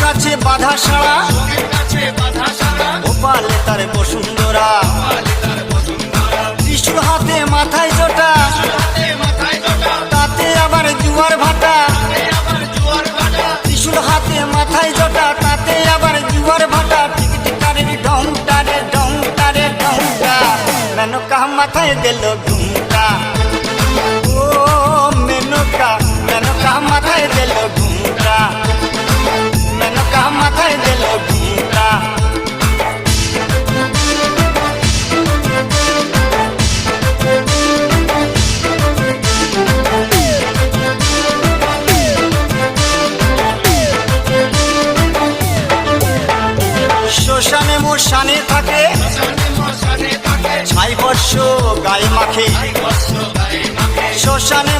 কাছে বাধা সারা গোপালে তার বসুন্ধরা ত্রিশূল হাতে মাথায় জোটা তাতে আবার জুয়ার ভাটা ত্রিশূল হাতে মাথায় জোটা তাতে আবার জুয়ার ভাটা টিকটিকারের ঢংটা রে ঢংটা রে ঢংটা মেনকা মাথায় দিল ঘুমটা ও মেনকা মেনকা মাথায় দিল ঘুমটা মেনকা মাথায় দিল ঘুমটা শ্মশানে মশানে থাকে ছাই বর্ষ গায়ে মাখে শ্মশানে